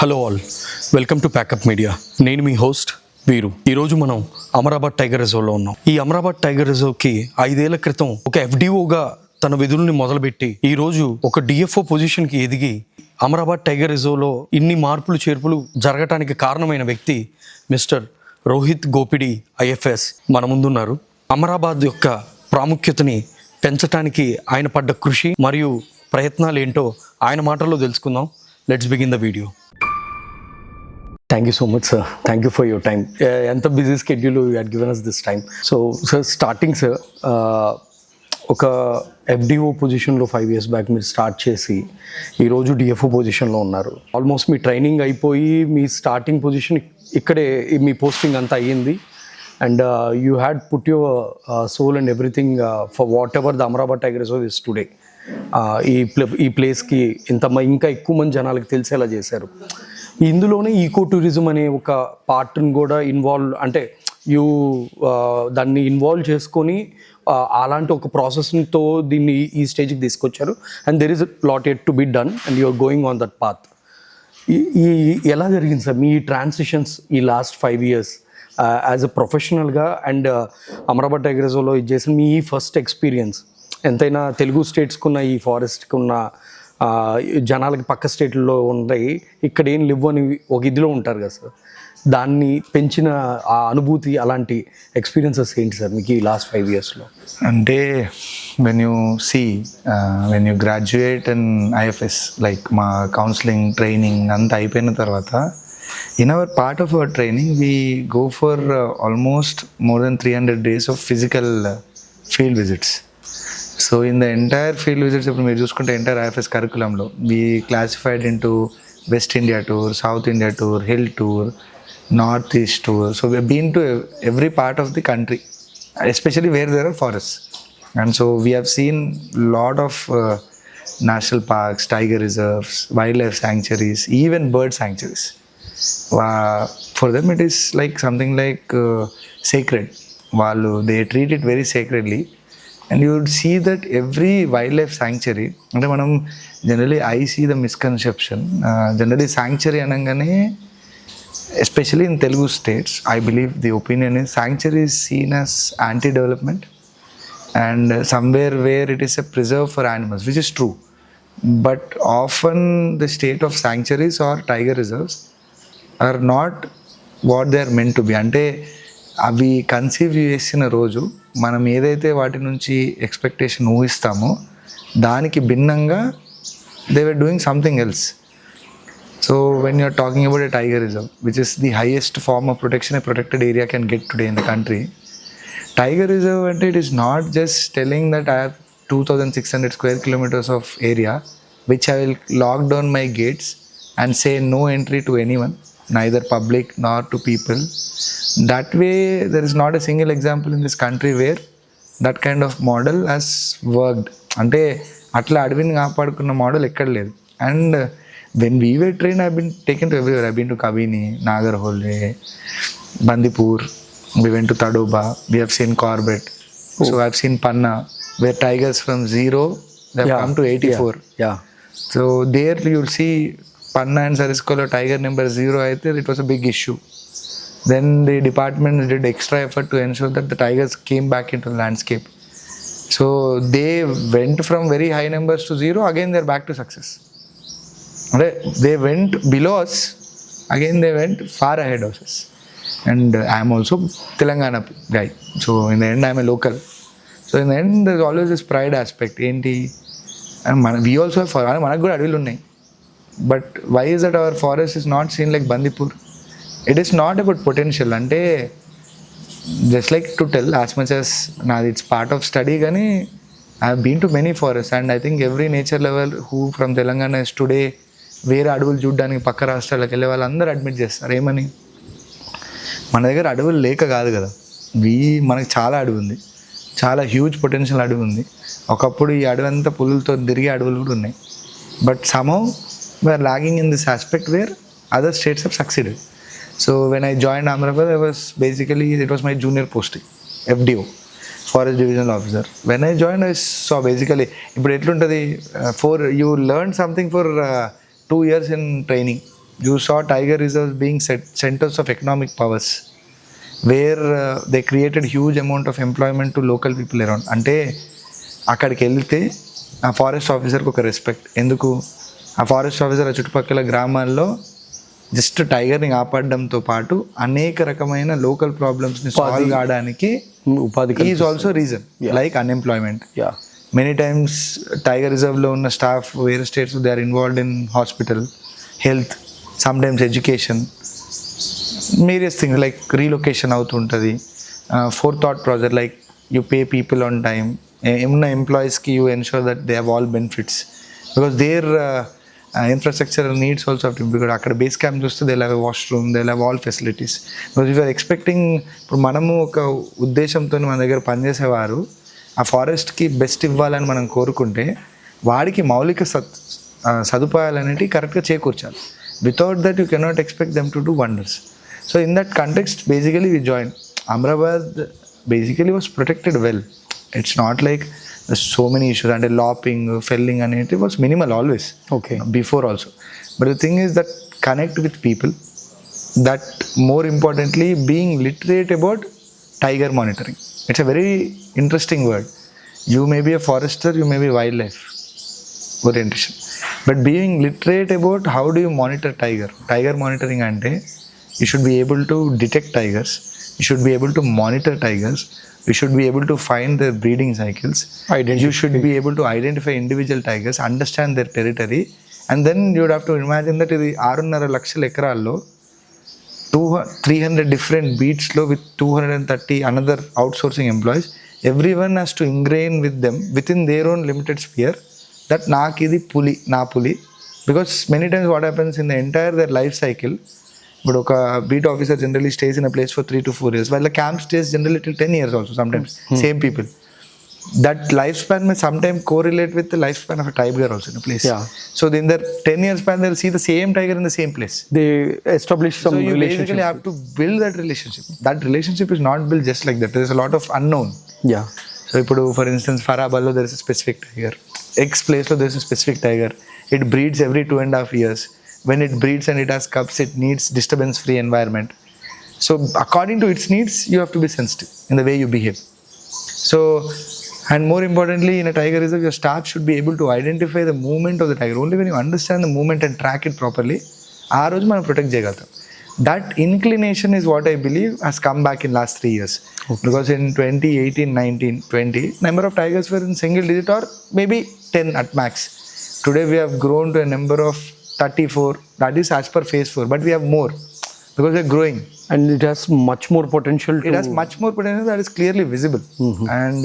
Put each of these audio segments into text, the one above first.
Hello all, welcome to Packup Media. నేను మీ host వీరు. ఈరోజు మనం అమరాబాద్ టైగర్ రిజర్వ్లో ఉన్నాం. ఈ అమరాబాద్ టైగర్ రిజర్వ్కి 5 ఏళ్ల క్రితం ఒక ఎఫ్డిఓగా తన విధుల్ని మొదలుపెట్టి ఈరోజు ఒక డిఎఫ్ఓ పొజిషన్కి ఎదిగి అమరాబాద్ టైగర్ రిజర్వ్లో ఇన్ని మార్పులు చేర్పులు జరగటానికి కారణమైన వ్యక్తి మిస్టర్ రోహిత్ గోపిడి ఐఎఫ్ఎస్ మన ముందున్నారు. అమరాబాద్ యొక్క ప్రాముఖ్యతని పెంచడానికి ఆయన పడ్డ కృషి మరియు ప్రయత్నాలు ఏంటో ఆయన మాటల్లో తెలుసుకుందాం. Let's begin the video. Thank you so much, sir. Thank you for your time. ఎంత busy schedule you had given us this time. So sir, starting sir ఒక ఎఫ్డిఓ పొజిషన్లో 5 years బ్యాక్ మీరు స్టార్ట్ చేసి ఈరోజు డిఎఫ్ఓ పొజిషన్లో ఉన్నారు. Almost మీ training అయిపోయి మీ starting position ఇక్కడే మీ పోస్టింగ్ అంతా అయ్యింది. And you had put your soul and everything for whatever the Amrabad tiger reserve is today. ఈ ప్లేస్కి ఇంకా ఎక్కువ మంది జనాలకు తెలిసేలా చేశారు. ఇందులోనే ఈకో టూరిజం అనే ఒక పార్ట్ని కూడా దాన్ని ఇన్వాల్వ్ చేసుకొని అలాంటి ఒక ప్రాసెస్తో దీన్ని ఈ స్టేజ్కి తీసుకొచ్చారు. And there is lot yet to be done and you are going on that path. ఎలా జరిగింది సార్ మీ ట్రాన్సిషన్స్ ఈ లాస్ట్ 5 years యాజ్ అ ప్రొఫెషనల్గా అండ్ అమరాబాద్ టైగర్ రిజర్వ్లో ఇది చేసిన మీ ఫస్ట్ ఎక్స్పీరియన్స్? ఎంతైనా తెలుగు స్టేట్స్కి ఉన్న ఈ ఫారెస్ట్కి ఉన్న జనాలకి పక్క స్టేట్లో ఉంటాయి, ఇక్కడ ఏం లివ్ అని ఒక ఇదిలో ఉంటారు కదా సార్. దాన్ని పెంచిన ఆ అనుభూతి, అలాంటి ఎక్స్పీరియన్సెస్ ఏంటి సార్ మీకు ఈ లాస్ట్ 5 yearsలో? అంటే when you graduate and IFS like మా కౌన్సిలింగ్ ట్రైనింగ్ అంతా అయిపోయిన తర్వాత in our part of our training we go for almost more than 300 days of physical field visits. So in the entire field visits, if you చూసుకుంటే entire IFS curriculumలో we classified into West India tour, South India tour, hill tour, Northeast tour. So we have been to every part of the country, especially where there are forests. And so we have seen lot of national parks, tiger reserves, wildlife sanctuaries, even bird sanctuaries. For them it is like something like sacred. They treat it very sacredly. And you would see that every wildlife sanctuary, అంటే మనం generally I see the misconception, generally sanctuary అనగానే especially in Telugu states, I believe the opinion is sanctuary is seen as anti-development and somewhere where it is a preserve for animals, which is true. But often the state of sanctuaries or tiger reserves are not what they are meant to be. అంటే అవి conceive చేసిన రోజు మనం ఏదైతే వాటి నుంచి expectation ఊహిస్తామో దానికి భిన్నంగా they were doing something else. So when you're talking about a tiger reserve which is the highest form of protection a protected area can get today in the country, tiger reserve అంటే it is not just telling that I have 2600 square kilometers of area which I will lock down my gates and say no entry to anyone, neither public nor to people. That way there is not a single example in this country where that kind of model has worked. అంటే అట్లా అడవిని కాపాడుకున్న model ఎక్కడ లేదు. And when we were train I been taken to everywhere. I been to Kabini, Nagarhole, Bandipur, we went to Tadoba, we have seen Corbett. So I have seen Panna where tigers from 0 they have come to 84. So there you will see Panna and Sariskola tiger number 0 అయితే it was a big issue. Then the department did extra effort to ensure that the tigers came back into the landscape. So they went from very high numbers to 0, again they are back to success. They went below us, again they went far ahead of us. And I am also Telangana guy, so in the end I am a local. So in the end there is always this pride aspect. Enti we also have manaku kuda advilu unnai, but why is that our forest is not seen like Bandipur? It is not about potential. అంటే just like to tell as much as నాది it's part of study, కానీ I have been to many forests and I think every nature level who from Telangana is today వేరే అడవులు చూడడానికి పక్క రాష్ట్రాలకు వెళ్ళే వాళ్ళందరూ అడ్మిట్ చేస్తారు. ఏమని? మన దగ్గర అడవులు లేక కాదు కదా, మనకు చాలా అడవి ఉంది, చాలా హ్యూజ్ పొటెన్షియల్ అడవి ఉంది. ఒకప్పుడు ఈ అడవి అంతా పులులతో తిరిగే అడవులు కూడా ఉన్నాయి. But somehow we are lagging in this aspect where other states have succeeded. So when I joined Amrabad, it was my junior posting, FDO, Forest Divisional Officer. When I joined, I saw basically, ఇప్పుడు ఎట్లుంటుంది, you learn something for 2 years in training, You saw tiger reserves being centers of economic powers where they created huge amount of employment to local people around. అంటే అక్కడికి వెళ్తే ఆ forest ఆఫీసర్కి ఒక respect. ఎందుకు? ఆ ఫారెస్ట్ ఆఫీసర్ ఆ చుట్టుపక్కల గ్రామాల్లో జస్ట్ టైగర్ని కాపాడడంతో పాటు అనేక రకమైన లోకల్ ప్రాబ్లమ్స్ని సాల్వ్ కావడానికి ఉపాధి is also reason. Like unemployment. Many times tiger రిజర్వ్లో ఉన్న స్టాఫ్ వేరే states they are involved in hospital, health, sometimes education, various things like relocation అవుతుంటుంది. For that project like you pay people on time. ఏమున్న ఎంప్లాయీస్కి you ensure that they have all benefits because their infrastructure needs also have to be good. అక్కడ base camp చూస్తే they have washroom, they have all facilities. Because you are expecting, ఇప్పుడు మనము ఒక ఉద్దేశంతో మన దగ్గర పనిచేసేవారు ఆ ఫారెస్ట్కి బెస్ట్ ఇవ్వాలని మనం కోరుకుంటే వాడికి మౌలిక సదుపాయాలు అనేవి కరెక్ట్గా చేకూర్చాలి. Without that you cannot expect them to do wonders. So in that context basically we join. Amrabad basically was protected well. It's not like so many issues, and lopping, felling and it was minimal always. Okay. Before also. But the thing is that connect with people, that more importantly being literate about tiger monitoring. It's a very interesting word. You may be a forester, you may be wildlife orientation, but being literate about how do you monitor tiger monitoring ante you should be able to detect tigers, you should be able to monitor tigers, you should be able to find their breeding cycles, you should be able to identify individual tigers, understand their territory, and then you would have to imagine that ఇది 6.5 లక్షల ఎకరాల్లో 300 different beats లో with 230 another outsourcing employees. Everyone has to ingrain with them within their own limited sphere that నాకు ఇది పులి, నా పులి. Because many times what happens in the entire their life cycle, but ఒక beat officer generally stays in a place for 3 to 4 years, while the camp stays generally till 10 years also sometimes. Same people. That lifespan may sometimes correlate with the lifespan of a tiger also in a place. So in their 10 years span they'll see the same tiger in the same place. They establish some so you relationship. basically have to build that relationship. That relationship is not built just like that. There is a lot of unknown. So ఇప్పుడు for instance Farabalo there is a specific tiger, X place lo there is a specific tiger. It breeds every 2.5 years. When it breeds and it has cubs, it needs disturbance free environment. So according to its needs you have to be sensitive in the way you behave. So, and more importantly in a tiger reserve your staff should be able to identify the movement of the tiger. Only when you understand the movement and track it properly aa roju మనం protect చేయగలుగుతాం. That inclination is what I believe has come back in last 3 years. Because in 2018, 19, 20 number of tigers were in single digit or maybe 10 at max. Today we have grown to a number of 34. That is as per phase 4, but we have more because we are growing and it has much more potential it has much more potential that is clearly visible. And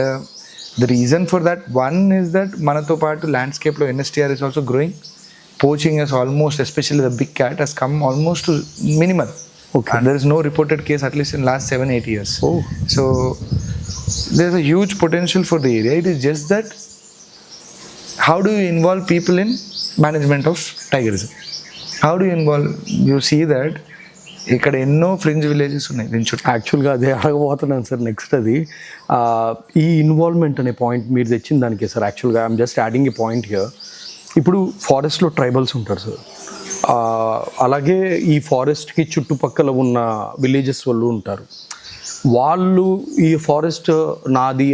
the reason for that one is that manato paatu landscape lo NSTR is also growing. Poaching has almost, especially the big cat, has come almost to minimal. And there is no reported case at least in last 7-8 years. So there is a huge potential for the area. It is just that how do you involve people in management of tiger reserve? How do you involve? You see that ఇక్కడ ఎన్నో fringe villages ఉన్నాయి దీని చుట్టూ. యాక్చువల్గా అదే అడగబోతున్నాను sir next. అది ఈ involvement అనే పాయింట్ మీరు తెచ్చిన దానికే సార్. యాక్చువల్గా I'm just adding A point here. ఇప్పుడు ఫారెస్ట్లో ట్రైబల్స్ ఉంటారు సార్, అలాగే ఈ ఫారెస్ట్కి చుట్టుపక్కల ఉన్న విలేజెస్ వాళ్ళు ఉంటారు. వాళ్ళు ఈ ఫారెస్ట్ నాది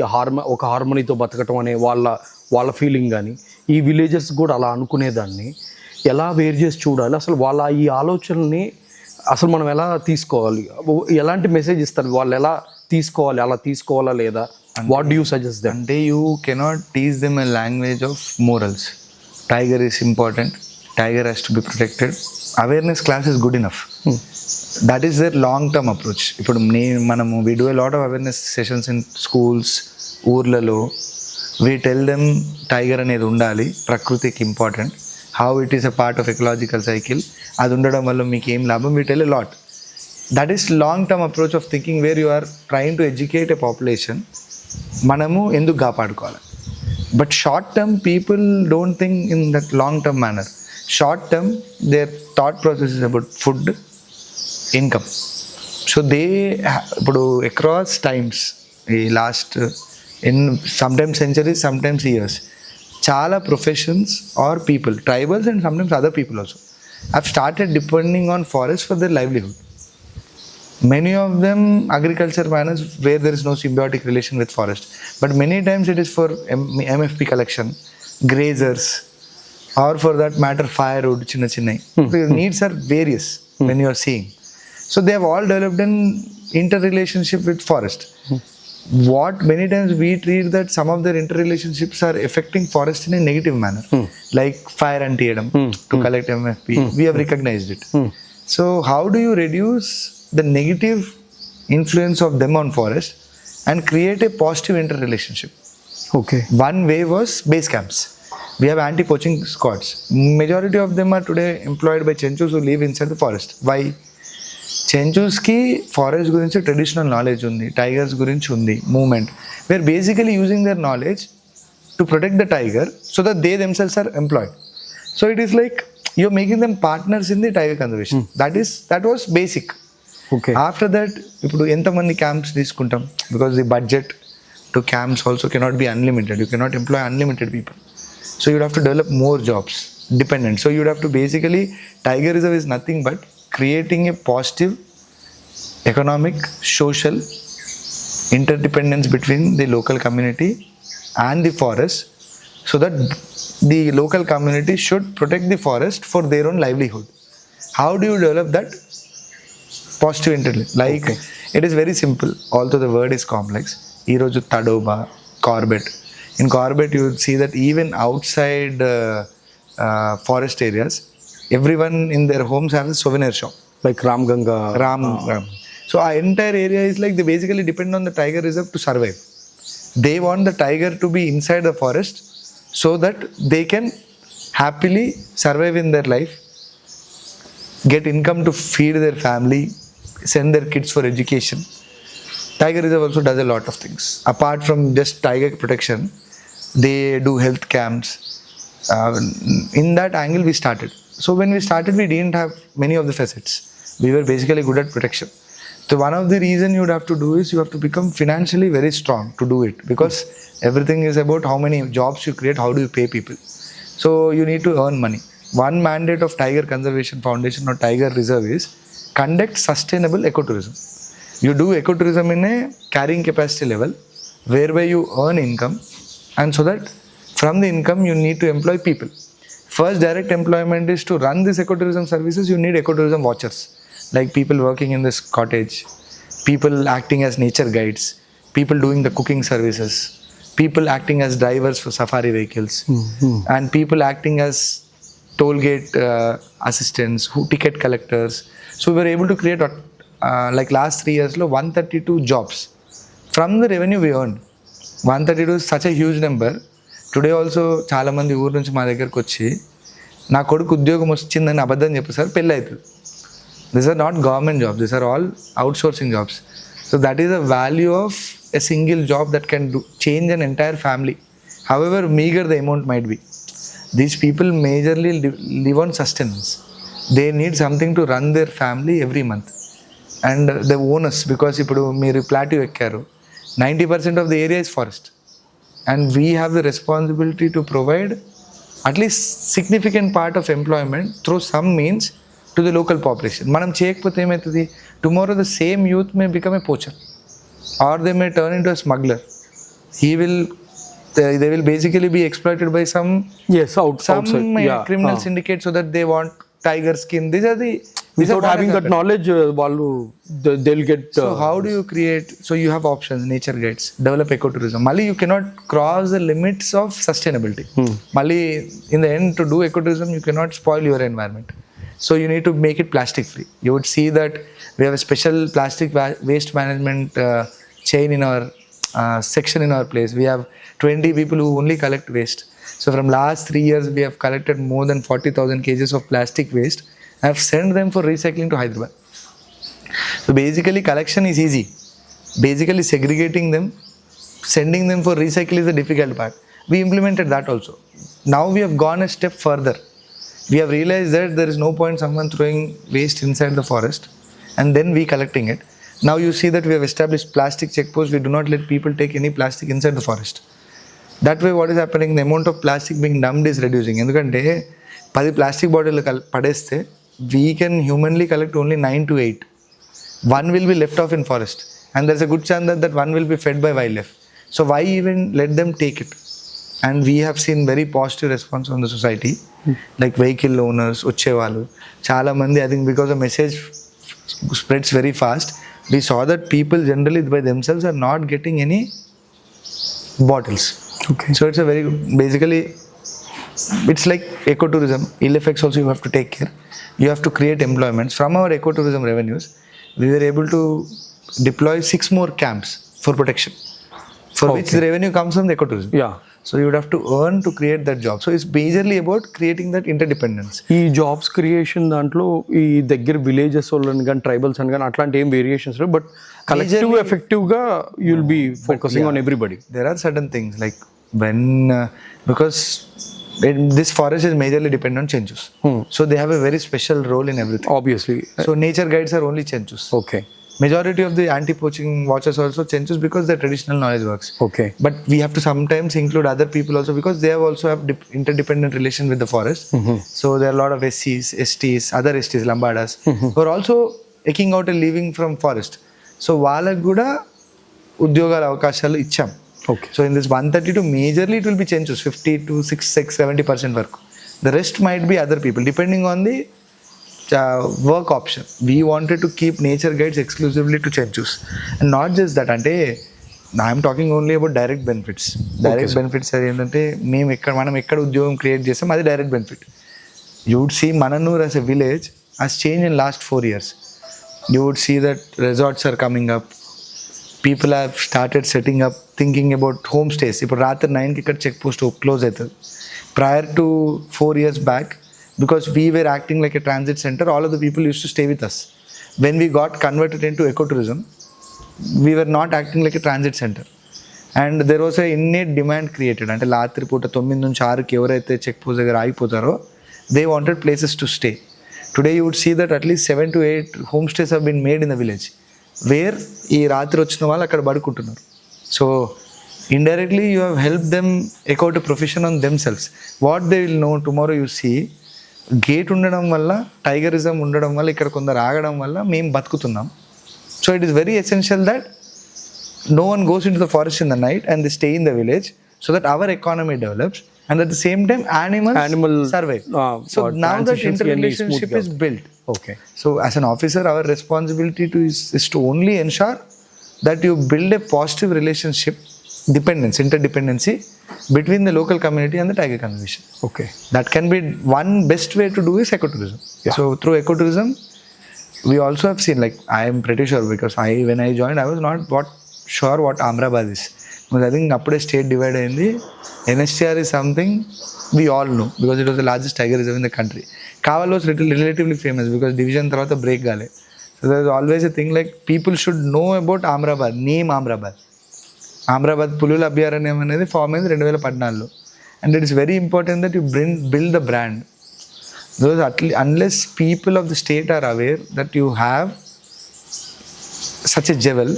ఒక హార్మనీతో బతకటం అనే వాళ్ళ ఫీలింగ్ కానీ ఈ విలేజెస్ కూడా అలా అనుకునేదాన్ని ఎలా వేరు చేసి చూడాలి, అసలు వాళ్ళ ఈ ఆలోచనని అసలు మనం ఎలా తీసుకోవాలి, ఎలాంటి మెసేజ్ ఇస్తారు, వాళ్ళు ఎలా తీసుకోవాలి, అలా తీసుకోవాలా లేదా, what do you suggest them? అంటే you cannot teach them a language of morals. Tiger is important, tiger has to be protected, awareness class is good enough. That is the long term approach. ఇప్పుడు మనము we do a lot of awareness sessions in schools, ఊర్లలో. We tell them tiger అనేది ఉండాలి, ప్రకృతికి important, how it is a part of ecological cycle, అది ఉండడం వల్ల మీకు ఏం లాభం, we tell a lot. That is long term approach of thinking where you are trying to educate a population. మనము ఎందుకు కాపాడుకోవాలి. But short term people don't think in that long term manner. Short term their thought process is about food, income. So ఇప్పుడు across times ఈ last sometimes centuries, sometimes years, చాలా professions are people, tribals and sometimes other people also, have started depending on forests for their livelihood. Many of them agriculture manners where there is no symbiotic relation with forest, but many times it is for MFP collection, grazers, or for that matter firewood, chinna chinnai. So your needs are various when you are seeing. So they have all developed an interrelationship with forest. What many times we treat that some of their interrelationships are affecting forest in a negative manner, like fire antiyadam to collect MFP. We have recognized it. So how do you reduce the negative influence of them on forest and create a positive interrelationship? Okay. One way was base camps. We have anti-poaching squads. Majority of them are today employed by chenchus who live inside the forest. Why? చెంచూస్కి forest గురించి traditional knowledge ఉంది, tigers గురించి ఉంది, movement. We are basically using their knowledge to protect the tiger so that they themselves are employed. So it is like you are making them partners in the tiger conservation. That was basic. Okay. After that ఇప్పుడు ఎంతమంది camps తీసుకుంటాం, because the budget to camps also cannot be unlimited. You cannot employ unlimited people. So you'd have to develop more jobs dependent. So you'd have to basically, Tiger Reserve is nothing but creating a positive economic, social interdependence between the local community and the forest, so that the local community should protect the forest for their own livelihood. How do you develop that positive interrelation? Like, okay, it is very simple, although the word is complex. Iroju Tadoba, Corbett. In Corbett, you will see that even outside forest areas, everyone in their homes have a souvenir shop. Like Ram. So our entire area is like they basically depend on the tiger reserve to survive. They want the tiger to be inside the forest so that they can happily survive in their life, get income to feed their family, send their kids for education. Tiger Reserve also does a lot of things. Apart from just tiger protection, they do health camps. In that angle we started. So when we started, we didn't have many of the facets. We were basically good at protection. So one of the reason you would have to do is you have to become financially very strong to do it, because everything is about how many jobs you create, how do you pay people. So you need to earn money. One mandate of Tiger Conservation Foundation or Tiger Reserve is conduct sustainable ecotourism. You do ecotourism in a carrying capacity level whereby you earn income, and so that from the income you need to employ people. First direct employment is to run this ecotourism services. You need ecotourism watchers, like people working in this cottage, people acting as nature guides, people doing the cooking services, people acting as drivers for safari vehicles, and people acting as toll gate assistants, ticket collectors. So we were able to create like last 3 years 132 jobs from the revenue we earned. 132 is such a huge number. Today also చాలామంది ఊరు నుంచి మా దగ్గరకు వచ్చి నా కొడుకు ఉద్యోగం వచ్చిందని అబద్ధం చెప్పు సార్, పెళ్ళి అవుతుంది. This are not government jobs, this are all outsourcing jobs. So that is the value of a single job that can do change an entire family, however meagre the amount might be. These people majorly live on sustenance. They need something to run their family every month. And the owners, because ఇప్పుడు మీరు plateau ఎక్కారు, 90% of the area is forest, and we have the responsibility to provide at least significant part of employment through some means to the local population. Manam cheyakapothe emaitadi, tomorrow the same youth may become a poacher, or they may turn into a smuggler. They will basically be exploited by some outside criminal syndicate, so that they want tiger skin. These are the without having that knowledge, they'll get. So how do you create? So you have options, nature guides, develop ecotourism. Mali, you cannot cross the limits of sustainability. Mali, in the end, to do ecotourism, you cannot spoil your environment. So you need to make it plastic free. You would see that we have a special plastic waste management chain in our section in our place. We have 20 people who only collect waste. So from last 3 years, we have collected more than 40,000 kgs of plastic waste. I have sent them for recycling to Hyderabad. So basically collection is easy. Basically segregating them, sending them for recycle is the difficult part. We implemented that also. Now we have gone a step further. We have realized that there is no point someone throwing waste inside the forest and then we collecting it. Now you see that we have established plastic checkposts. We do not let people take any plastic inside the forest. That way what is happening, the amount of plastic being dumped is reducing. ఎందుకంటే 10 plastic bottle పడేస్తే we can humanly collect only 9 to 8. One will be left off in forest, and there's a good chance that one will be fed by wildlife. So why even let them take it? And we have seen very positive response from the society, like vehicle owners వచ్చేవాళ్ళు చాలా మంది. I think because the message spreads very fast, we saw that people generally by themselves are not getting any bottles. Okay. So it's a very basically it's like ecotourism. Ill effects also you have to take care. You have to create employments. From our ecotourism revenues, we were able to deploy 6 more camps for protection, for which the revenue comes from the ecotourism. Yeah. So you would have to earn to create that job. So it's majorly about creating that interdependence. ఈ jobs creation దాంట్లో ఈ దగ్గర villages వాళ్ళని కానీ tribals అని కానీ అట్లాంటి ఏం వేరియేషన్స్ లేవు, బట్ కలెక్టివ్ ఎఫెక్టివ్గా you'll be focusing on everybody. There are certain things like when because this forest is majorly dependent on chenchus. So they have a very special role in everything. Obviously. So nature guides are only chenchus. Okay. Majority of the anti-poaching watchers also chenchus because their traditional knowledge works. Okay. But we have to sometimes include other people also because they have also have interdependent relation with the forest. So there are a lot of SCs, STs, other STs, Lambadas, who are also taking out a living from forest. So వాళ్ళకు కూడా ఉద్యోగాల అవకాశాలు ఇచ్చాం. Okay. So in this 132 majorly it will be chenchus, 50 to 70% work. The rest might be other people depending on the work option. We wanted to keep nature guides exclusively to chenchus, and not just that. Ante I am talking only about direct benefits. Direct benefits are ఏంటంటే మనం ఎక్కడ ఉద్యోగం create చేస్తాం అది direct benefit. You would see Mananur as a village has changed in last 4 years. You would see that resorts are coming up. People have started setting up, thinking about homestays. ఇప్పుడు రాత్రి 9కి ఇక్కడ check post close అవుతుంది. Prior to 4 years back, because we were acting like a transit center, all of the people used to stay with us. When we got converted into ecotourism, we were not acting like a transit center. And there was a innate demand created. అంటే రాత్రి పూట 9 నుంచి 6కి ఎవరైతే check post దగ్గర ఆగిపోతారో they wanted places to stay. Today you would see that at least 7 to 8 homestays have been made in the village, where ఈ రాత్రి వచ్చిన వాళ్ళు అక్కడ పడుకుంటున్నారు. So indirectly you have helped them equate a profession on themselves. What they will know tomorrow, you see, gate ఉండడం వల్ల టైగరిజం ఉండడం వల్ల ఇక్కడ కొందరు ఆగడం వల్ల మేము బతుకుతున్నాం. So it is very essential that no one goes into the forest in the night and they stay in the village so that our economy develops, and at the same time animal survive. So now that interrelationship is built. Okay. So as an officer, our responsibility is to only ensure that you build a positive relationship, interdependency between the local community and the tiger conservation. Okay. That can be one best way to do is ecotourism. Yeah. So through ecotourism, we also have seen, like, I am pretty sure, because when I joined, I was not sure what Amrabad is. Because I think appude state divide ayindi. NSTR is something we all know because it was the largest tiger reserve in the country. Kaval was relatively famous because division tarvata break gale. So there is always a thing like people should know about Amrabad, name Amrabad. Amrabad Pulul Abhyaranyam అనేది form అయింది 2014లో. And it is very important that you build the brand. Because unless people of the state are aware that you have such a jewel,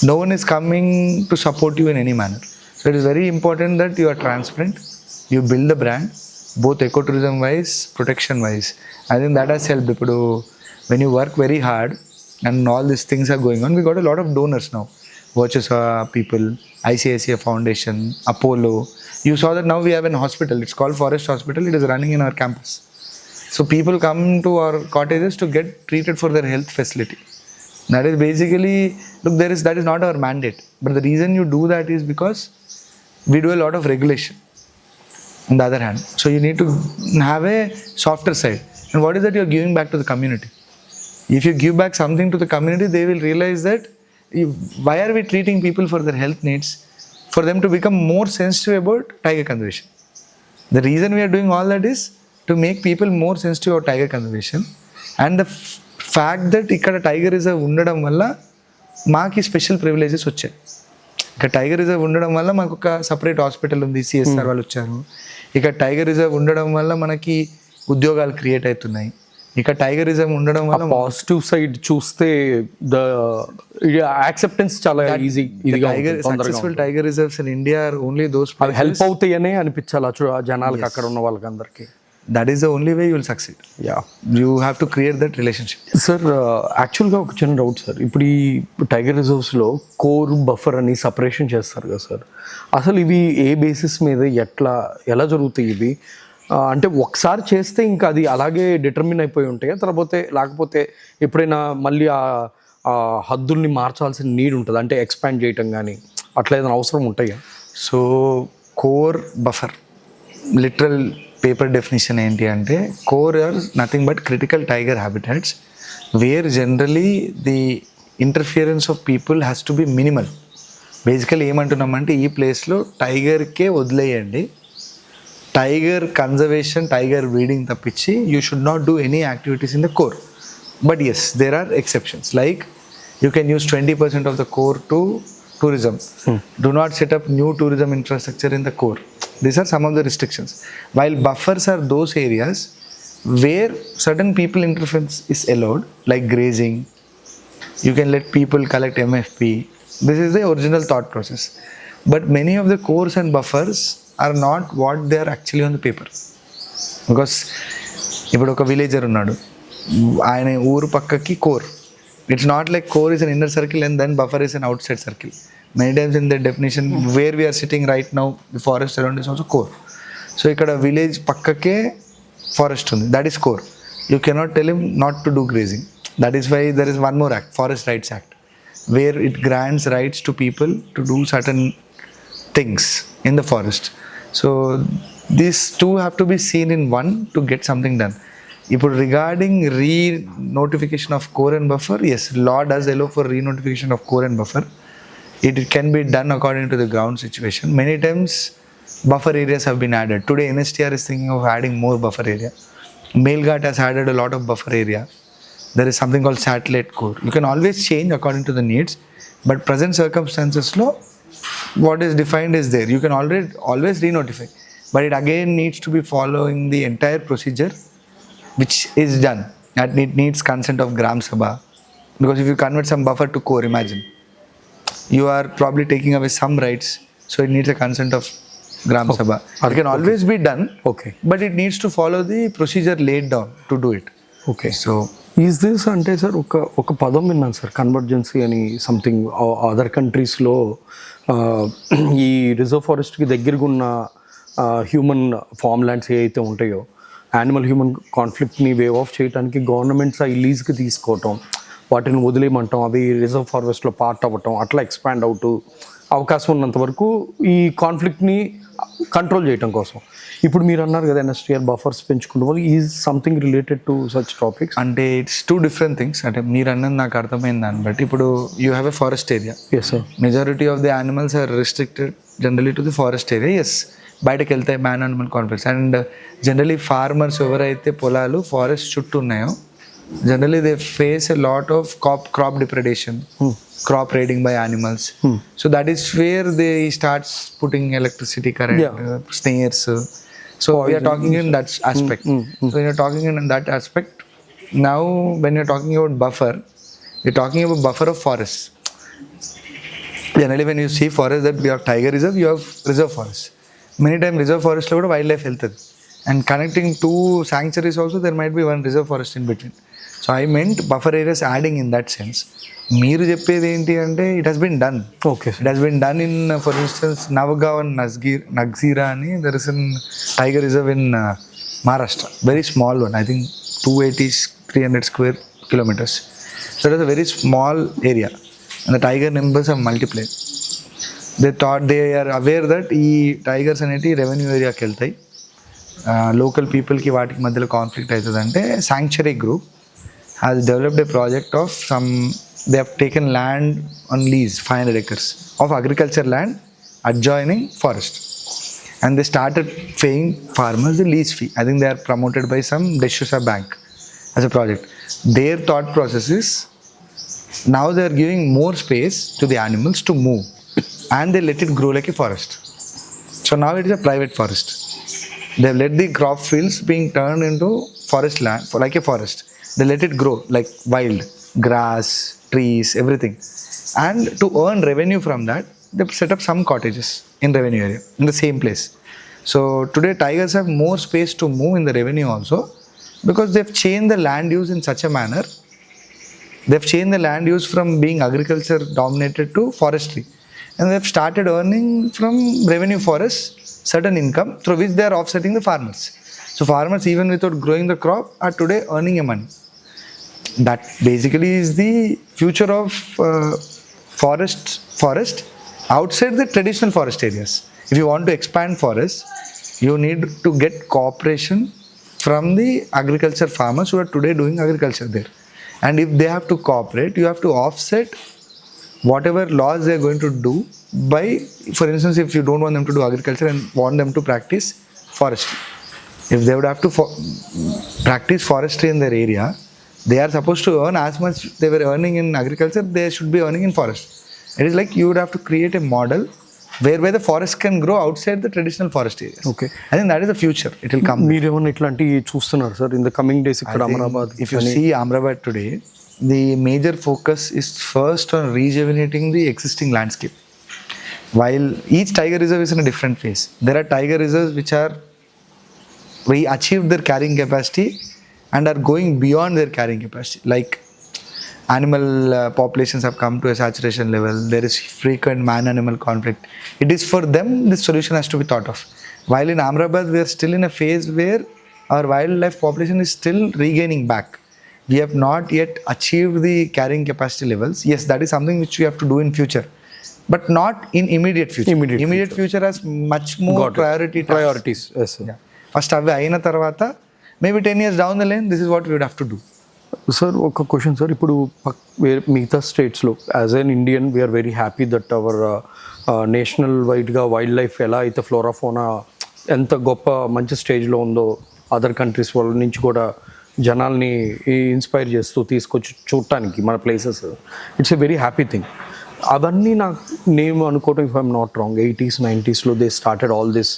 no one is coming to support you in any manner. So it is very important that you are transparent, you build the brand, both ecotourism wise, protection wise. I think that has helped. Ippudu when you work very hard and all these things are going on, we got a lot of donors now. Watches people, ICICI Foundation, Apollo. You saw that now we have a hospital. It's called Forest Hospital. It is running in our campus. So people come to our cottages to get treated for their health facility. That is basically, look, that is not our mandate. But the reason you do that is because we do a lot of regulation on the other hand. So you need to have a softer side. And what is that you are giving back to the community? If you give back something to the community, they will realize that why are we treating people for their health needs, for them to become more sensitive about tiger conservation. The reason we are doing all that is to make people more sensitive about tiger conservation. And the fact that ఇక్కడ tiger reserve ఉండడం వల్ల మాకు special privileges వచ్చాయి. ఇక్కడ tiger reserve ఉండడం వల్ల మాకు ఒక సపరేట్ హాస్పిటల్ ఉంది, సిఎస్ఆర్ వాళ్ళు వచ్చారు. ఇక్కడ టైగర్ రిజర్వ్ ఉండడం వల్ల మనకి ఉద్యోగాలు క్రియేట్ అవుతున్నాయి. ఇక్కడ టైగర్ రిజర్వ్ ఉండడం వల్ల పాజిటివ్ సైడ్ చూస్తే ద యాక్సెప్టెన్స్ చాలా easy. Successful tiger reserves in India are only those help అవుతాయనే అనిపించాలి జనాలకి, అక్కడ ఉన్న వాళ్ళకి అందరికి. that is the only way you will succeed. Yeah. You have to create that relationship. Sir యాక్చువల్గా ఒక చిన్న డౌట్ సార్, ఇప్పుడు ఈ టైగర్ రిజర్వ్స్లో కోర్ బఫర్ అని సపరేషన్ చేస్తారు కదా సార్, అసలు ఇవి ఏ బేసిస్ మీద ఎలా జరుగుతాయి ఇవి? అంటే ఒకసారి చేస్తే ఇంకా అది అలాగే డిటర్మిన్ అయిపోయి ఉంటాయా, లేకపోతే ఎప్పుడైనా మళ్ళీ ఆ హద్దుల్ని మార్చాల్సిన నీడ్ ఉంటుంది, అంటే ఎక్స్పాండ్ చేయటం కానీ అట్లా ఏదైనా అవసరం ఉంటాయా? So core buffer literal paper definition ఏంటి అంటే, core are nothing but critical tiger habitats where generally the interference of people has to be minimal. Basically ఏమంటున్నామంటే ఈ ప్లేస్లో టైగర్కే వదిలేయండి, టైగర్ కన్జర్వేషన్, టైగర్ బ్రీడింగ్ తప్పించి you should not do any activities in the core. But yes, there are exceptions, like you can use 20% of the core to tourism. Do not set up new tourism infrastructure in the core. These are some of the restrictions. While buffers are those areas where certain people interference is allowed, like grazing. You can let people collect MFP. This is the original thought process. But many of the cores and buffers are not what they are actually on the paper. Because ఇప్పుడు ఒక villager ఉన్నాడు, ఆయన ఊరు పక్కకి core. It's not like core is an inner circle and then buffer is an outside circle. Many times in the definition where we are sitting right now, the forest around is also core. So ikkada village pakkake forest undi, that is core. You cannot tell him not to do grazing. That is why there is one more act, Forest Rights Act, where it grants rights to people to do certain things in the forest. So these two have to be seen in one to get something done. ఇప్పుడు regarding re-notification of core and buffer, yes, law does allow for re-notification of core and buffer. It can be done according to the ground situation. Many times buffer areas have been added. Today NSTR is thinking of adding more buffer area. Melghat has added a lot of buffer area. There is something called satellite core. You can always change according to the needs, but present circumstances law, what is defined is there. You can always re-notify, but it again needs to be following the entire procedure which is done, and it needs consent of Gram Sabha. Because if you convert some buffer to core, imagine you are probably taking away some rights, so it needs a consent of Gram Sabha. It can always be done, okay, but it needs to follow the procedure laid down to do it. Okay. So is this అంటే sir ఒక పదం విన్నాను sir, convergency అని something. Other కంట్రీస్లో ఈ reserve ఫారెస్ట్కి దగ్గరగా ఉన్న human form lands ఏ అయితే ఉంటాయో, యానిమల్ హ్యూమన్ కాన్ఫ్లిక్ట్ని వేవ్ ఆఫ్ చేయడానికి గవర్నమెంట్స్ ఈ లీజ్కి తీసుకోవటం, వాటిని వదిలేయమంటాం, అవి రిజర్వ్ ఫారెస్ట్లో పార్ట్ అవ్వటం, అట్లా ఎక్స్పాండ్ అవుతూ అవకాశం ఉన్నంత వరకు ఈ కాన్ఫ్లిక్ట్ని కంట్రోల్ చేయటం కోసం. ఇప్పుడు మీరు అన్నారు కదా ఎన్ఎస్టీఆర్ బఫర్స్ పెంచుకుంటాం, is something related to such topics? అంటే ఇట్స్ టూ డిఫరెంట్ థింగ్స్. అంటే మీరు అన్నది నాకు అర్థమైంది దాన్ని బట్టి. ఇప్పుడు you have a forest area. Yes sir. Majority of the animals are restricted generally to the forest area. Yes, బయటకు వెళ్తాయి man animal conflicts. And generally farmers ఎవరైతే పొలాలు ఫారెస్ట్ చుట్టూ ఉన్నాయో, generally they face a lot of crop depredation, crop raiding by animals. So that is where they starts putting electricity current, snares. So we are talking in that aspect. So when you're talking in that aspect, now when you're talking about buffer, we're talking about buffer of forest. Generally when you see forest, that we have tiger reserve, you have reserve forest. Many times reserve forest lo kuda wildlife వెళ్తుంది, and connecting two sanctuaries also there might be one reserve forest in between. So I meant buffer areas adding in that sense. మీరు చెప్పేది ఏంటి అంటే it has been done. Okay, it has been done in for instance Navegaon and Nagzira అని there is in tiger reserve in Maharashtra. Very small one, I think 280-300 square kilometers. So it is a very small area and the tiger numbers have multiplied. They are aware that ఈ tigers అనేటి revenue ఏరియాకి వెళ్తాయి, local పీపుల్కి వాటికి మధ్యలో conflict అవుతుంది అంటే sanctuary group has developed A project of they have taken land on lease, 500 acres of agriculture land adjoining forest, and they started paying farmers the lease fee. I think they are promoted by some Deshusa bank as a project. Their thought process is now they are giving more space to the animals to move and they let it grow like a forest. So now it is a private forest. They have let the crop fields being turned into forest land, like a forest. They let it grow like wild grass, trees, everything. And to earn revenue from that, they set up some cottages in revenue area in the same place. So today tigers have more space to move in the revenue also, because they've changed the land use in such a manner. They've changed the land use from being agriculture dominated to forestry, and they've started earning from revenue forests certain income through which they are offsetting the farmers. So farmers, even without growing the crop, are today earning a money. That basically is the future of forest outside the traditional forest areas. If you want to expand forests, you need to get cooperation from the agriculture farmers who are today doing agriculture there. And if they have to cooperate, you have to offset whatever laws they are going to do by, for instance, if you don't want them to do agriculture and want them to practice forestry. If they would have to practice forestry in their area, they are supposed to earn as much they were earning in agriculture, they should be earning in forest. It is like you would have to create a model where the forest can grow outside the traditional forest areas. Okay. I think that is the future. It will come. మీరేమన్నా ఇట్లాంటివి చూస్తున్నారు sir in the coming days ఇక్కడ Amrabad? If you see Amrabad today, the major focus is first on rejuvenating the existing landscape. While each tiger reserve is in a different phase, there are tiger reserves which are achieved their carrying capacity and are going beyond their carrying capacity. Like animal populations have come to a saturation level. There is frequent man-animal conflict. It is for them this solution has to be thought of. While in Amrabad, we are still in a phase where our wildlife population is still regaining back. We have not yet achieved the carrying capacity levels. Yes, that is something which we have to do in future, but not in immediate future. Immediate future has much more priorities. Yes, sir. Yeah. First అవి అయిన తర్వాత maybe 10 years down the lane, this is what we would have to do. Sir ఒక question sir, ఇప్పుడు మిగతా స్టేట్స్లో as an Indian we are very happy that our national వైడ్గా wildlife ఎలా అయితే ఫ్లోరాఫోనా ఎంత గొప్ప మంచి స్టేజ్లో ఉందో అదర్ కంట్రీస్ వాళ్ళ నుంచి కూడా జనాల్ని ఇన్స్పైర్ చేస్తూ తీసుకొచ్చి చూడటానికి మన places, it's a very happy thing. అవన్నీ నేను అనుకోవటం, if I'm not wrong, 80s 90sలో they started all this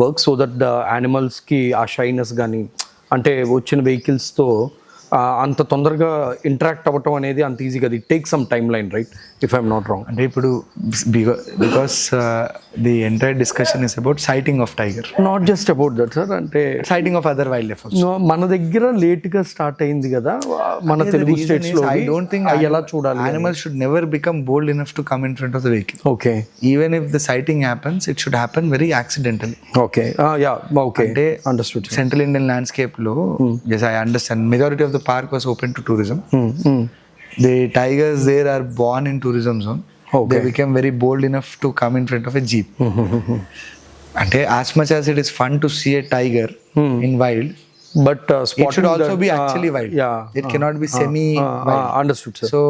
work so that the యానిమల్స్కి ఆ షైనెస్ కానీ, అంటే వచ్చిన వెహికల్స్తో అంత తొందరగా ఇంటరాక్ట్ అవ్వటం అనేది అంత ఈజీ కదా. It take some time line, right, if I'm not wrong. అంటే ఇప్పుడు because the entire discussion is about sighting of tiger, not just about that sir, అంటే sighting of other wildlife. మన దగ్గర లేట్గా స్టార్ట్ అయింది కదా మన తెలుగు స్టేట్స్లో. I don't think ఎలా చూడాలి, animals should never become bold enough to come in front of the vehicle. Okay, even if the sighting happens, it should happen very accidentally. Okay, yeah, okay, అంటే understood. Central Indian landscape లో, yes, I understand, majority of the park was open to tourism. The tigers there are born in tourism zone. Okay. They became very bold enough to come in front of a jeep. And as much as it is fun to see a tiger in wild, but it should also be actually wild. Yeah, it cannot be semi wild. Understood, sir. So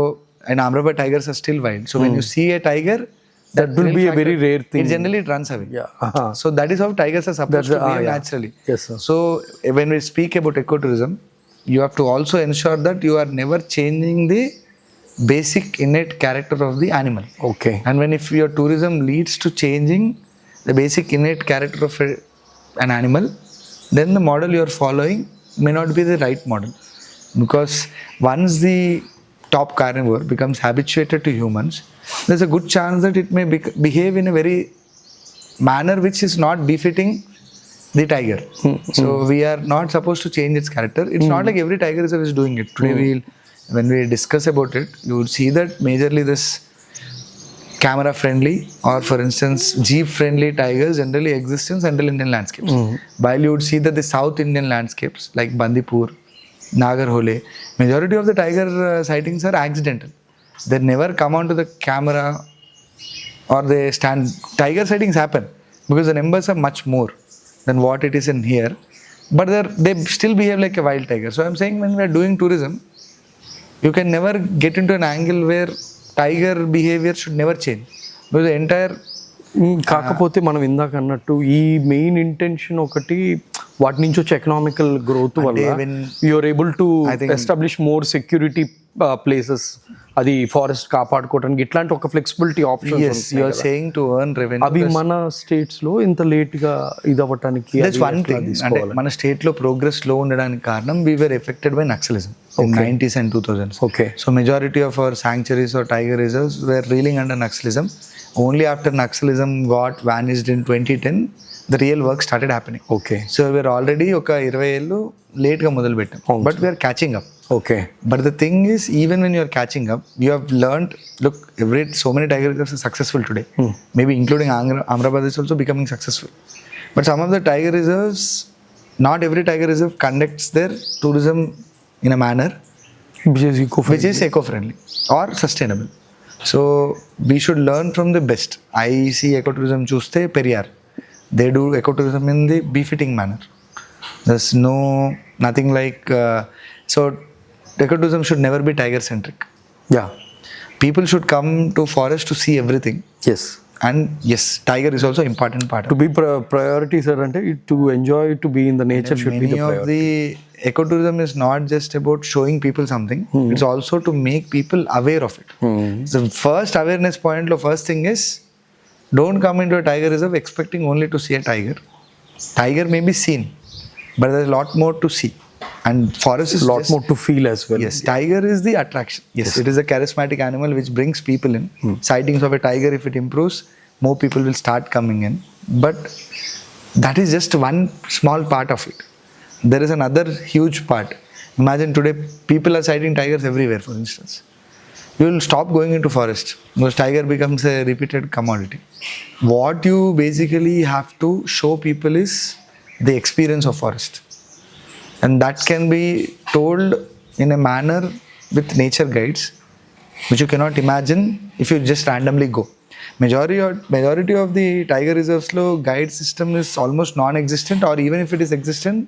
and Amrabad tigers are still wild. So when you see a tiger, that will be a very rare thing. It generally runs away. Yeah. So that is how tigers are supposed to behave naturally. Yes, sir. So when we speak about ecotourism, you have to also ensure that you are never changing the basic innate character of the animal. Okay. And when if your tourism leads to changing the basic innate character of an animal, then the model you are following may not be the right model. Because once the top carnivore becomes habituated to humans, there's a good chance that it may behave in a very manner which is not befitting the tiger. So we are not supposed to change its character. It's not like every tiger reserve is doing it. Today when we discuss about it, you would see that majorly this camera friendly or for instance jeep friendly tigers generally exist in central Indian landscapes. While you would see that the south Indian landscapes like Bandipur, Nagarhole, majority of the tiger sightings are accidental. They never come onto the camera or they stand. Tiger sightings happen because the numbers are much more than what it is in here, but they still behave like a wild tiger. So I'm saying when we are doing tourism, you can never get into an angle where tiger behavior should never change, because the entire కాకపోతే మనం ఇందాక అన్నట్టు ఈ main intention ఒకటి వాటి నుంచి వచ్చే economical growth వల్ల you are able to establish more security places, అది ఫారెస్ట్ కాపాడుకోవడానికి ఇట్లాంటి ఒక flexibility option saying to earn revenue. అవి మన స్టేట్స్ లో ఇంత లేట్ గా ఇది అవ్వటానికి అంటే మన స్టేట్ లో ప్రోగ్రెస్ లో ఉండడానికి కారణం we were affected by Naxalism in 90s and 2000s. Okay. So majority of our sanctuaries or tiger reserves were reeling under Naxalism. Only after Naxalism got vanished in 2010, the real work started happening. Okay So we're already ఒక 20 ఏళ్ళు లేట్గా మొదలు పెట్టాం, but we're catching up. Okay But the thing is, even when you're catching up, you have learned, look, so many tiger reserves are successful today. Maybe including Amrabad is also becoming successful. But some of the tiger reserves, not every tiger reserve conducts their tourism in a manner which is eco-friendly or sustainable. So we should learn from the best. I see ecotourism chuste Periyar. They do ecotourism in the befitting manner. There's nothing like so ecotourism should never be tiger centric. Yeah People should come to forest to see everything, yes and yes, tiger is also important part to of be priority sir అంటే to enjoy to be in the nature should be many the of the ecotourism is not just about showing people something, it's also to make people aware of it. The first awareness point, the first thing is, don't come into a tiger reserve expecting only to see a tiger. Tiger may be seen, but there's a lot more to see, and forest is lot more to feel as well. yes, tiger is the attraction. Yes, it is a charismatic animal which brings people in. Sightings of a tiger, if it improves, more people will start coming in, but that is just one small part of it. There is another huge part. Imagine today people are sighting tigers everywhere, for instance. You will stop going into forest because tiger becomes a repeated commodity. What you basically have to show people is the experience of forest, and that can be told in a manner with nature guides which you cannot imagine if you just randomly go. Majority of the tiger reserves lo guide system is almost non-existent, or even if it is existent,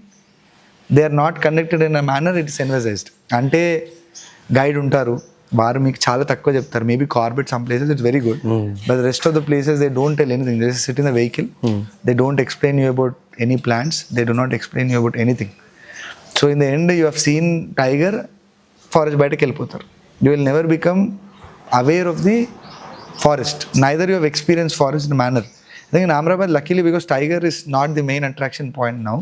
they are not conducted in a manner it is envisaged. అంటే guide ఉంటారు, వారు మీకు చాలా తక్కువ చెప్తారు. Maybe Corbett some places it's very good, but rest of the places they don't tell anything. They sit in the vehicle, they don't explain you about any plants, they do not explain you about anything. So in the end you have seen tiger, forest బయటకు వెళ్ళిపోతారు. You will never become aware of the forest, neither you have experienced forest in a manner. I think in Amrabad, luckily, because tiger is not the main attraction point now,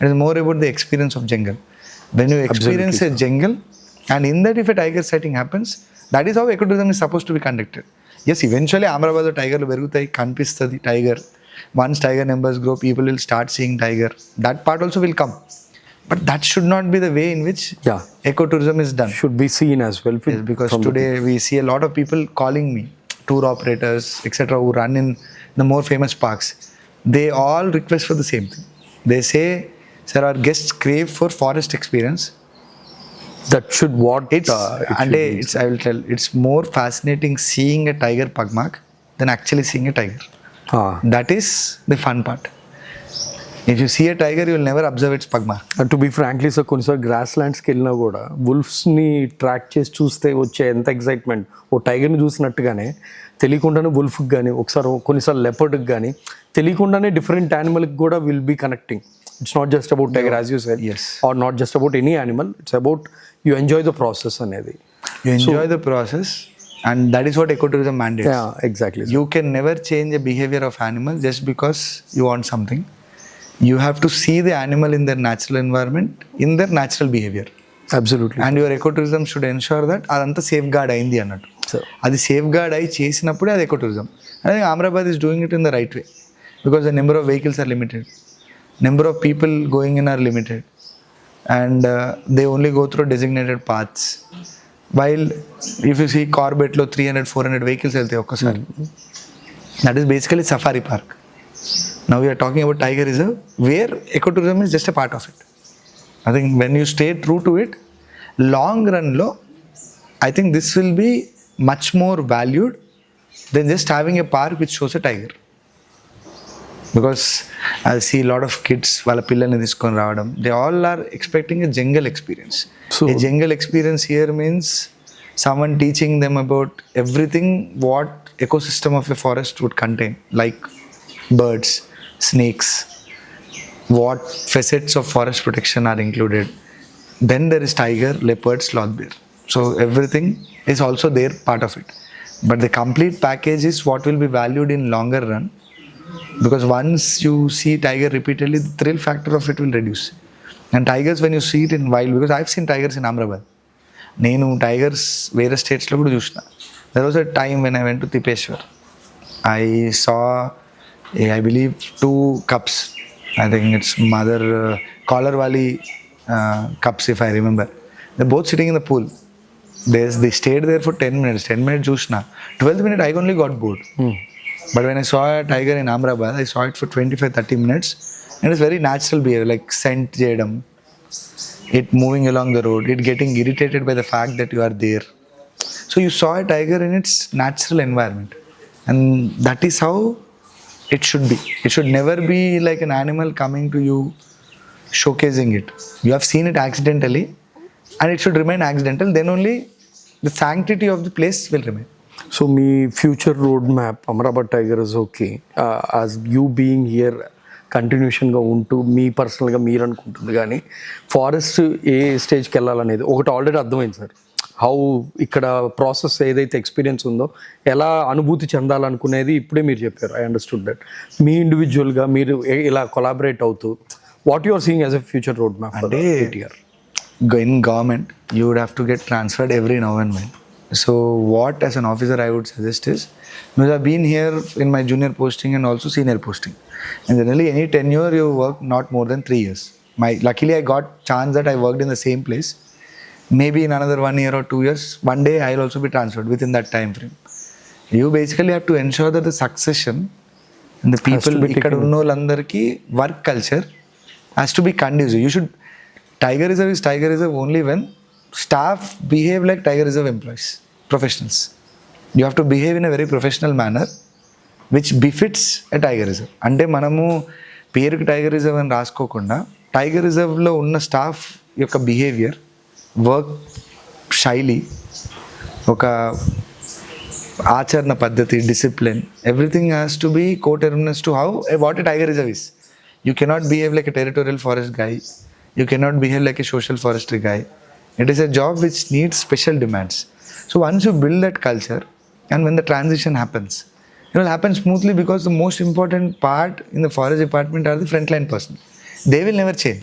it is more about the experience of jungle. When you experience a jungle, and in that if a tiger sighting happens, that is how ecotourism is supposed to be conducted. Yes, eventually Amrabad tiger పెరుగుతాయి, కనిపిస్తుంది tiger. Once tiger numbers grow, people will start seeing tiger. That part also will come, but that should not be the way in which ecotourism is done. Should be seen as well. Yes, because today we see a lot of people calling me, tour operators, etc., who run in the more famous parks. They all request for the same thing. They say, sir, our guests crave for forest experience. That should what It's I will tell, it's more fascinating seeing a tiger pug mark than actually seeing a tiger. That is the fun part. If you see a tiger, you will never observe its pug mark. To be frankly sir, కొన్నిసార్లు gross ల్యాండ్స్కి వెళ్ళినా కూడా వుల్ఫ్స్ని track చేసి చూస్తే వచ్చే ఎంత excitement, ఓ టైగర్ని చూసినట్టుగానే తెలియకుండానే వుల్ఫ్కి కానీ, ఒకసారి కొన్నిసార్లు లెపర్డ్కి కానీ తెలియకుండానే డిఫరెంట్ యానిమల్కి కూడా will be connecting. It's not just about tiger as you said, or not just about any animal, it's about you enjoy the process అనేది. You enjoy the process, and that is what ecotourism mandates. Exactly. You can never change the behavior of animal just because you want something. You have to see the animal in their natural environment, in their natural behavior. Absolutely. And your ecotourism should ensure that అదంతా safe gourd అయింది అన్నట్టు. అది safe gourd అయి చేసినప్పుడే అది ecotourism. I think Amrabad is doing it in the right way, because the number of vehicles are limited, number of people going in are limited, and they only go through designated paths. While if you see Corbett lo 300-400 vehicles వెళ్తాయి ఒక్కసారి. That is basically safari park. Now we are talking about tiger reserve, where ecotourism is just a part of it. I think when you stay true to it, long run lo, I think this will be much more valued than just having a park which shows a tiger. Because I see a lot of kids, వాళ్ళ పిల్లల్ని తీసుకొని రావడం, they all are expecting a jungle experience. So a jungle experience here means someone teaching them about everything what ecosystem of a forest would contain, like birds, snakes, what facets of forest protection are included. Then there is tiger, leopard, sloth bear. So everything is also there, part of it. But the complete package is what will be valued in longer run, because once you see tiger repeatedly, the thrill factor of it will reduce. And tigers, when you see it in wild, because I've seen tigers in Amrabad. నేను tigers వేరే స్టేట్స్లో కూడా చూసిన. There was a time when I went to Tipeshwar. I saw I believe 2 cups. I think it's mother collar wali cups, if I remember. They're both sitting in the pool. They stayed there for 10 minutes. 10 minutes చూసిన 12th minute I only got bored. But when I saw a tiger in Amrabad, I saw it for 25-30 minutes. And it's very natural behavior, like scent చేయడం, it moving along the road, it getting irritated by the fact that you are there. So you saw a tiger in its natural environment. And that is how it should be. It should never be like an animal coming to you, showcasing it. You have seen it accidentally, and it should remain accidental. Then only the sanctity of the place will remain. So మీ future road map Amrabad tiger రిజర్వ్కి as you being here కంటిన్యూషన్గా ఉంటూ మీ పర్సనల్గా మీరు అనుకుంటుంది కానీ forest ఏ స్టేజ్కి వెళ్ళాలనేది ఒకటి ఆల్రెడీ అర్థమైంది సార్. హౌ ఇక్కడ ప్రాసెస్ ఏదైతే ఎక్స్పీరియన్స్ ఉందో ఎలా అనుభూతి చెందాలనుకునేది ఇప్పుడే మీరు చెప్పారు. I understood that. మీ ఇండివిజువల్గా మీరు ఇలా కొలాబరేట్ అవుతూ what you are seeing as a future road map అంటే ATR? In government, you would have to get transferred every now and then. So what as an officer I would suggest is, because I've been here in my junior posting and also senior posting, and generally any tenure you work not more than 3 years. Luckily I got chance that I worked in the same place. Maybe in another 1 year or 2 years, one day I'll also be transferred within that time frame. You basically have to ensure that the succession and the people ఇక్కడ ఉన్న వాళ్ళందరికీ work culture has to be conducive. You should, Tiger Reserve is Tiger Reserve only when staff behave like Tiger Reserve employees, professionals. You have to behave in a very professional manner which befits a Tiger Reserve. అంటే మనము పేరుకి tiger reserve అని రాసుకోకుండా tiger రిజర్వ్లో ఉన్న staff యొక్క behaviour, work శైలి, ఒక ఆచరణ పద్ధతి, discipline, everything has to be coterminous to how what a tiger reserve is. You cannot behave like a territorial forest guy. You cannot behave like a social forestry guy. It is a job which needs special demands. So once you build that culture, and when the transition happens, it will happen smoothly, because the most important part in the forest department are the frontline personnel. They will never change.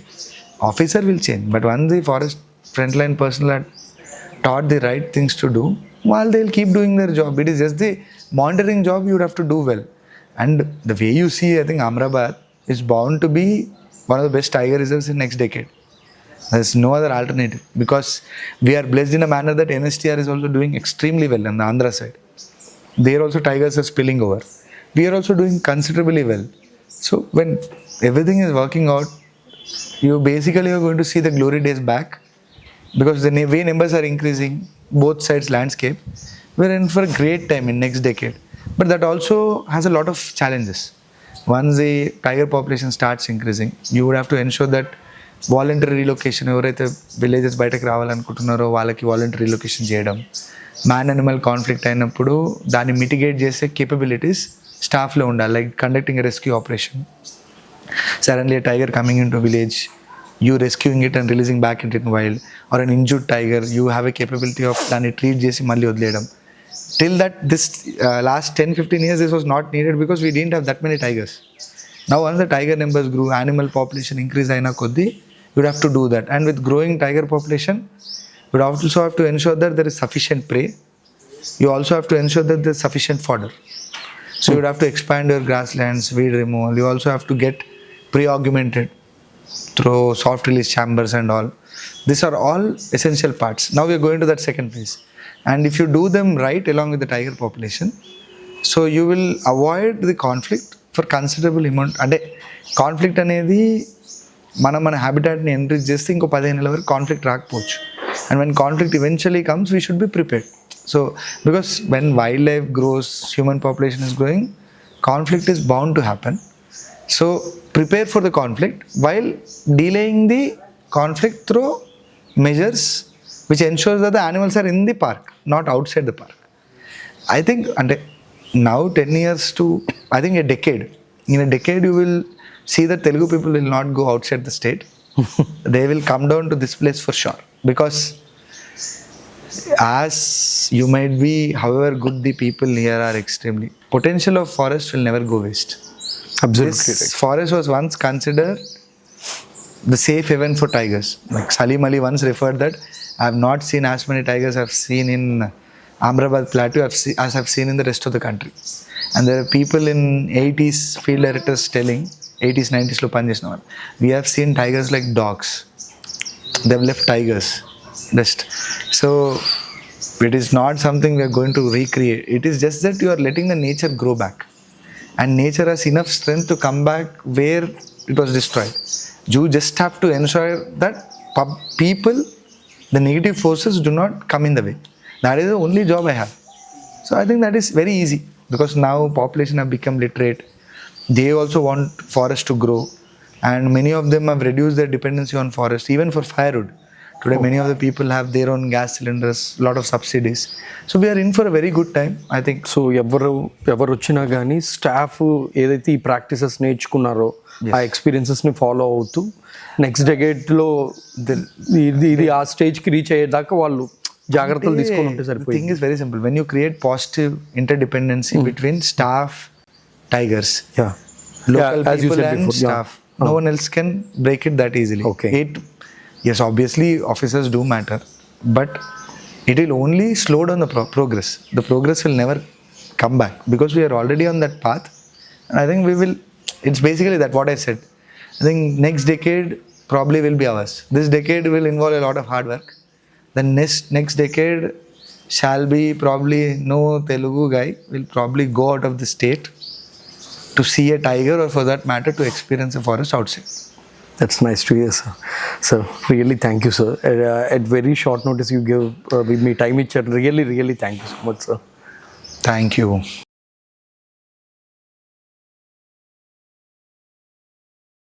Officer will change, but once the forest frontline personnel are taught the right things to do, while they will keep doing their job. It is just the monitoring job you would have to do well. And the way you see, I think Amrabad is bound to be one of the best tiger reserves in next decade. There's no other alternative, because we are blessed in a manner that NSTR is also doing extremely well on the Andhra side. There also tigers are spilling over. We are also doing considerably well. So when everything is working out, you basically are going to see the glory days back, because the way numbers are increasing, both sides landscape, we're in for a great time in next decade. But that also has a lot of challenges. Once the tiger population starts increasing, you would have to ensure that voluntary relocation, ఎవరైతే villages బయటకు రావాలనుకుంటున్నారో వాళ్ళకి voluntary relocation చేయడం, man animal conflict అయినప్పుడు దాన్ని mitigate చేసే capabilities స్టాఫ్లో ఉండాలి. Like conducting a rescue operation, suddenly a tiger coming into a village, you rescuing it and releasing back into the wild, or an injured tiger, you have a capability of దాన్ని treat చేసి మళ్ళీ వదిలేయడం. Till that, this last 10-15 years this was not needed, because we didn't have that many tigers. Now once the tiger numbers grew, animal population increase aina koddi, you would have to do that. And with growing tiger population, you would also have to ensure that there is sufficient prey. You also have to ensure that there is sufficient fodder. So you would have to expand your grasslands, weed removal. You also have to get pre-augmented through soft release chambers and all. These are all essential parts. Now we are going to that second phase. And if you do them right along with the tiger population, so you will avoid the conflict for considerable amount. అంటే conflict అనేది మన హ్యాబిటాట్ని entry చేస్తే ఇంకో 15 ఏళ్ళ వరకు conflict రాకపోవచ్చు. And when conflict eventually comes, we should be prepared. So because when wild life gross, human population is growing, conflict is bound to happen. So prepare for the conflict while delaying the conflict through measures which ensures that the animals are in the park, not outside the park. I think అంటే now 10 years to, I think, a decade. In a decade you will see that Telugu people will not go outside the state. They will come down to this place for sure, because as you might be, however good the people here are, extremely potential of forest will never go waste. Absolutely. This forest was once considered the safe haven for tigers. Like Salim Ali once referred that I have not seen as many tigers I've seen in Amrabad Plateau as I've seen in the rest of the country. And there are people in 80s field directors telling 80s 90s లో పనిచేసిన వాళ్ళు, we have seen tigers like dogs. They've left tigers just. So it is not something we are going to recreate. It is just that you are letting the nature grow back, and nature has enough strength to come back where it was destroyed. You just have to ensure that people, the negative forces, do not come in the way. That is the only job I have. So I think that is very easy, because now population have become literate. They also want forest to grow, and many of them have reduced their dependency on forest, even for firewood. Today many of the people have their own gas cylinders, lot of subsidies. So we are in for a very good time, I think. So ఎవరు వచ్చినా కానీ staff ఏదైతే ఈ practices నేర్చుకున్నారో ఆ ఎక్స్పీరియన్సెస్ని follow అవుతూ next డెకేడ్లో ఇది ఆ స్టేజ్కి రీచ్ అయ్యేదాకా వాళ్ళు జాగ్రత్తలు తీసుకొని ఉంటే The సరిపోయింది. thing is very simple. When you create positive interdependency between staff, tigers, Yeah. local Yeah, as you people said and before, yeah. staff, no one else can break it that easily. Okay. Yes, obviously officers do matter, but it will only slow down the progress. The progress will never come back, because we are already on that path. And I think we will, it's basically that what I said. I think next decade probably will be ours. This decade will involve a lot of hard work. The next decade shall be probably no Telugu guy will probably go out of the state to see a tiger, or for that matter to experience a forest outside. That's nice to hear, sir. Sir, really thank you, sir. At very short notice you give with me time. Really, really thank you so much, sir. Thank you.